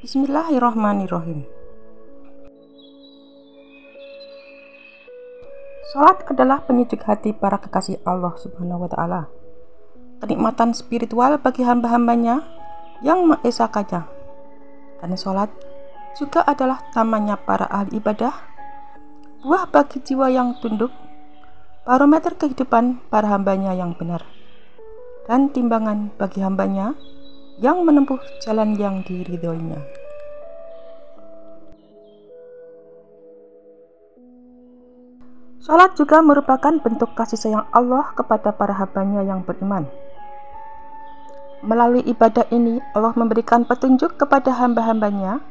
Bismillahirrahmanirrahim. Salat adalah penyejuk hati para kekasih Allah Subhanahu wa Ta'ala, kenikmatan spiritual bagi hamba-hambanya yang mengesahkannya. Dan salat juga adalah tamannya para ahli ibadah, buah bagi jiwa yang tunduk, barometer kehidupan para hambanya yang benar, dan timbangan bagi hambanya yang menempuh jalan yang diridhoinya. Salat juga merupakan bentuk kasih sayang Allah kepada para hambanya yang beriman. Melalui ibadah ini, Allah memberikan petunjuk kepada hamba-hambanya,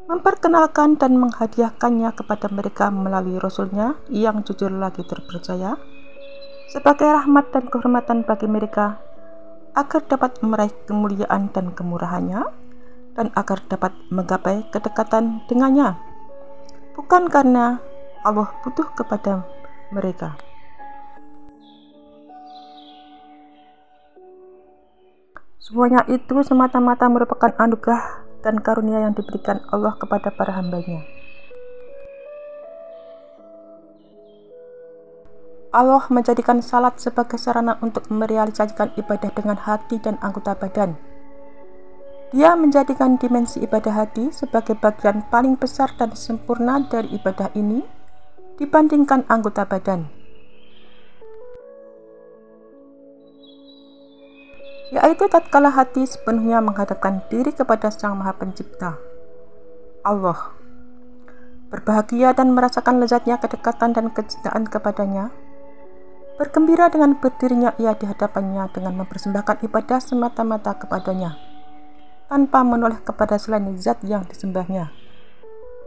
memperkenalkan dan menghadiahkannya kepada mereka melalui Rasul-Nya yang jujur lagi terpercaya, sebagai rahmat dan kehormatan bagi mereka, agar dapat meraih kemuliaan dan kemurahannya, dan agar dapat menggapai kedekatan dengannya, bukan karena Allah butuh kepada mereka. Semuanya itu semata-mata merupakan anugerah dan karunia yang diberikan Allah kepada para hambanya. Allah menjadikan salat sebagai sarana untuk merealisasikan ibadah dengan hati dan anggota badan. Dia menjadikan dimensi ibadah hati sebagai bagian paling besar dan sempurna dari ibadah ini dibandingkan anggota badan, yaitu tatkala hati sepenuhnya menghadapkan diri kepada Sang Maha Pencipta, Allah, berbahagia dan merasakan lezatnya kedekatan dan kecintaan kepadanya, bergembira dengan berdirinya ia di hadapannya dengan mempersembahkan ibadah semata-mata kepadanya, tanpa menoleh kepada selain zat yang disembahnya,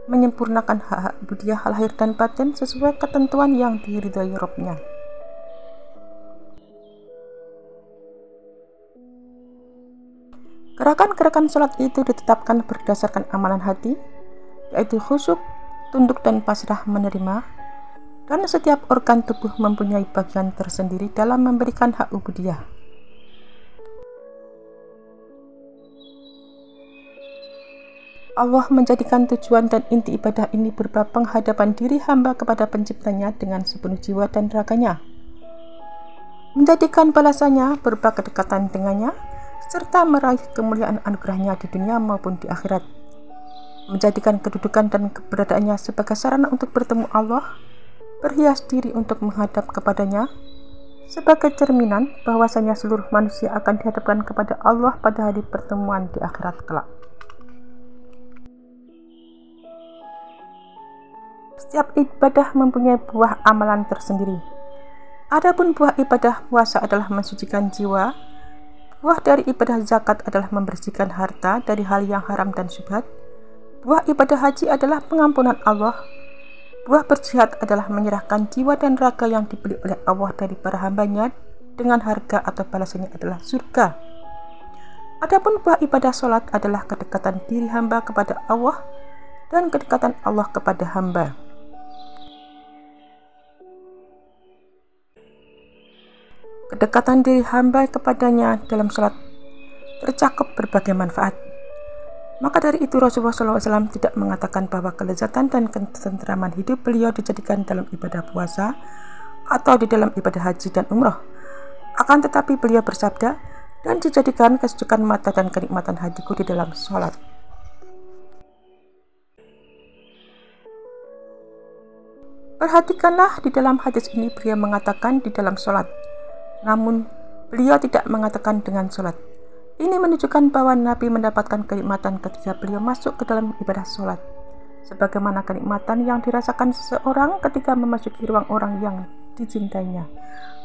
menyempurnakan hak-hak budiah lahir dan batin sesuai ketentuan yang diridhai Rabb-Nya. Gerakan-gerakan salat itu ditetapkan berdasarkan amalan hati, yaitu khusyuk, tunduk dan pasrah menerima, dan setiap organ tubuh mempunyai bagian tersendiri dalam memberikan hak ubudiyah. Allah menjadikan tujuan dan inti ibadah ini berupa penghadapan diri hamba kepada penciptanya dengan sepenuh jiwa dan raganya, menjadikan balasannya berupa kedekatan dengannya, serta meraih kemuliaan anugerahnya di dunia maupun di akhirat, menjadikan kedudukan dan keberadaannya sebagai sarana untuk bertemu Allah, berhias diri untuk menghadap kepadanya, sebagai cerminan bahwasanya seluruh manusia akan dihadapkan kepada Allah pada hari pertemuan di akhirat kelak. Setiap ibadah mempunyai buah amalan tersendiri. Adapun buah ibadah puasa adalah mensucikan jiwa, buah dari ibadah zakat adalah membersihkan harta dari hal yang haram dan syubhat, buah ibadah haji adalah pengampunan Allah, buah berjihad adalah menyerahkan jiwa dan raga yang dibeli oleh Allah dari para hambanya dengan harga atau balasannya adalah surga. Adapun buah ibadah salat adalah kedekatan diri hamba kepada Allah dan kedekatan Allah kepada hamba. Kedekatan diri hamba kepadanya dalam salat tercakup berbagai manfaat. Maka dari itu Rasulullah SAW tidak mengatakan bahwa kelezatan dan ketentraman hidup beliau dijadikan dalam ibadah puasa atau di dalam ibadah haji dan umroh. Akan tetapi beliau bersabda, dan dijadikan kesejukan mata dan kenikmatan hatiku di dalam sholat. Perhatikanlah di dalam hadis ini beliau mengatakan di dalam sholat, namun beliau tidak mengatakan dengan sholat. Ini menunjukkan bahwa Nabi mendapatkan kenikmatan ketika beliau masuk ke dalam ibadah sholat, sebagaimana kenikmatan yang dirasakan seseorang ketika memasuki ruang orang yang dicintainya,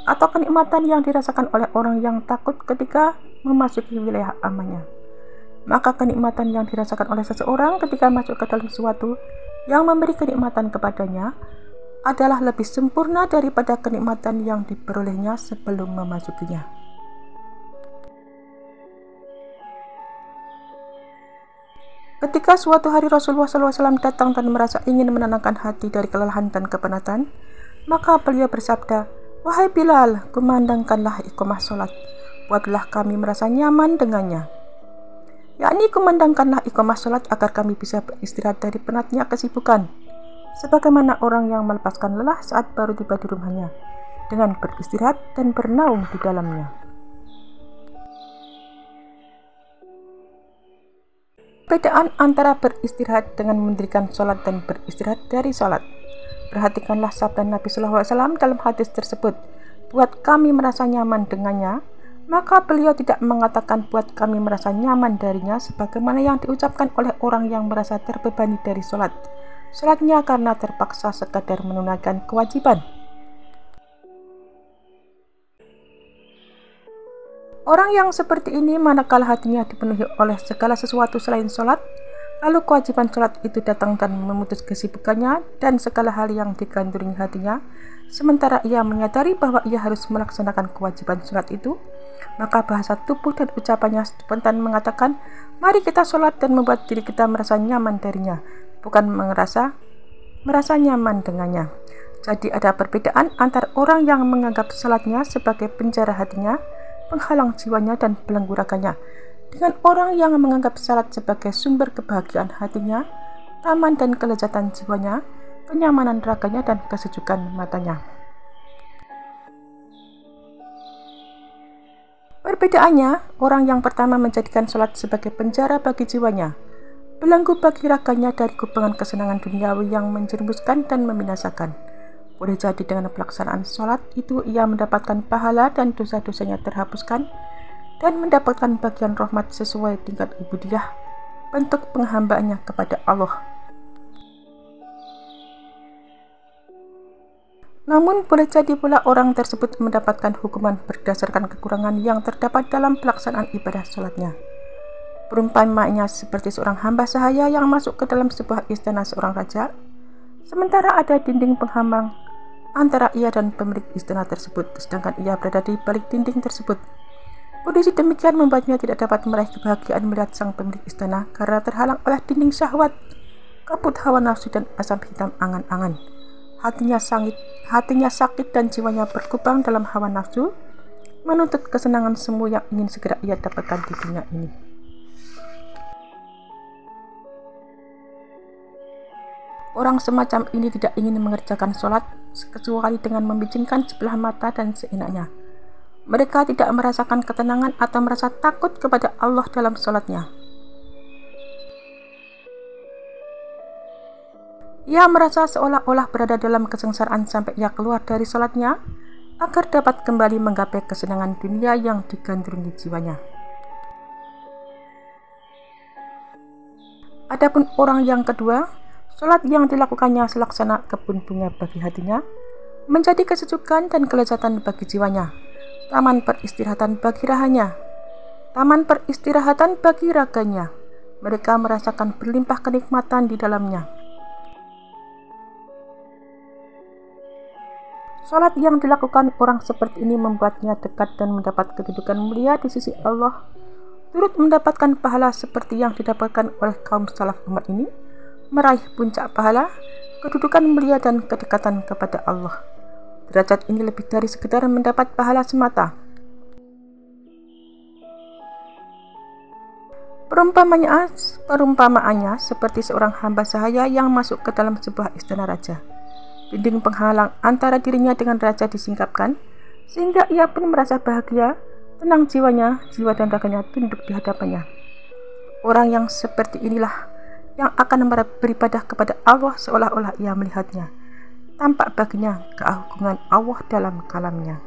atau kenikmatan yang dirasakan oleh orang yang takut ketika memasuki wilayah amannya. Maka kenikmatan yang dirasakan oleh seseorang ketika masuk ke dalam sesuatu yang memberi kenikmatan kepadanya adalah lebih sempurna daripada kenikmatan yang diperolehnya sebelum memasukinya. Ketika suatu hari Rasulullah SAW datang dan merasa ingin menenangkan hati dari kelelahan dan kepenatan, maka beliau bersabda, "Wahai Bilal, kumandangkanlah iqamah sholat, buatlah kami merasa nyaman dengannya." yakni kumandangkanlah iqamah sholat agar kami bisa beristirahat dari penatnya kesibukan, sebagaimana orang yang melepaskan lelah saat baru tiba di rumahnya, dengan beristirahat dan bernaung di dalamnya. Perbedaan antara beristirahat dengan mendirikan sholat dan beristirahat dari sholat. Perhatikanlah sabda Nabi SAW dalam hadis tersebut, buat kami merasa nyaman dengannya, maka beliau tidak mengatakan buat kami merasa nyaman darinya sebagaimana yang diucapkan oleh orang yang merasa terbebani dari sholatnya karena terpaksa sekadar menunaikan kewajiban. Orang yang seperti ini manakala hatinya dipenuhi oleh segala sesuatu selain sholat, lalu kewajiban sholat itu datang dan memutus kesibukannya dan segala hal yang digandrungi hatinya, sementara ia menyadari bahwa ia harus melaksanakan kewajiban sholat itu, maka bahasa tubuh dan ucapannya spontan mengatakan, mari kita sholat dan membuat diri kita merasa nyaman darinya, bukan merasa nyaman dengannya. Jadi ada perbedaan antara orang yang menganggap sholatnya sebagai penjara hatinya, penghalang jiwanya dan belenggu raganya, dengan orang yang menganggap sholat sebagai sumber kebahagiaan hatinya, taman dan kelezatan jiwanya, kenyamanan raganya dan kesejukan matanya. Perbedaannya, orang yang pertama menjadikan sholat sebagai penjara bagi jiwanya, belenggu bagi raganya dari kubangan kesenangan duniawi yang menjerumuskan dan membinasakan. Boleh jadi dengan pelaksanaan sholat itu ia mendapatkan pahala dan dosa-dosanya terhapuskan dan mendapatkan bagian rahmat sesuai tingkat ubudiyah, bentuk penghambaannya kepada Allah. Namun boleh jadi pula orang tersebut mendapatkan hukuman berdasarkan kekurangan yang terdapat dalam pelaksanaan ibadah sholatnya. Perumpamaannya seperti seorang hamba sahaya yang masuk ke dalam sebuah istana seorang raja, sementara ada dinding penghalang antara ia dan pemilik istana tersebut, sedangkan ia berada di balik dinding tersebut. Kondisi demikian membuatnya tidak dapat meraih kebahagiaan melihat sang pemilik istana karena terhalang oleh dinding syahwat, kabut hawa nafsu dan asap hitam angan-angan. Hatinya sakit dan jiwanya berkubang dalam hawa nafsu, menuntut kesenangan semu yang ingin segera ia dapatkan di dunia ini. Orang semacam ini tidak ingin mengerjakan sholat kecuali dengan membicingkan sebelah mata dan seenaknya. Mereka tidak merasakan ketenangan atau merasa takut kepada Allah dalam sholatnya. Ia merasa seolah-olah berada dalam kesengsaraan sampai ia keluar dari sholatnya agar dapat kembali menggapai kesenangan dunia yang digandrungi jiwanya. Adapun orang yang kedua, sholat yang dilakukannya selaksana kebun bunga bagi hatinya, menjadi kesejukan dan kelezatan bagi jiwanya, taman peristirahatan bagi rahanya, taman peristirahatan bagi raganya. Mereka merasakan berlimpah kenikmatan di dalamnya. Sholat yang dilakukan orang seperti ini membuatnya dekat dan mendapat kedudukan mulia di sisi Allah, turut mendapatkan pahala seperti yang didapatkan oleh kaum salaf umat ini, meraih puncak pahala, kedudukan mulia dan kedekatan kepada Allah. Derajat ini lebih dari sekedar mendapat pahala semata. Perumpamaannya seperti seorang hamba sahaya yang masuk ke dalam sebuah istana raja. Dinding penghalang antara dirinya dengan raja disingkapkan, sehingga ia pun merasa bahagia, tenang jiwanya, jiwa dan raganya tunduk di hadapannya. Orang yang seperti inilah yang akan beribadah kepada Allah seolah-olah ia melihatnya. Tampak baginya keagungan Allah dalam kalamnya.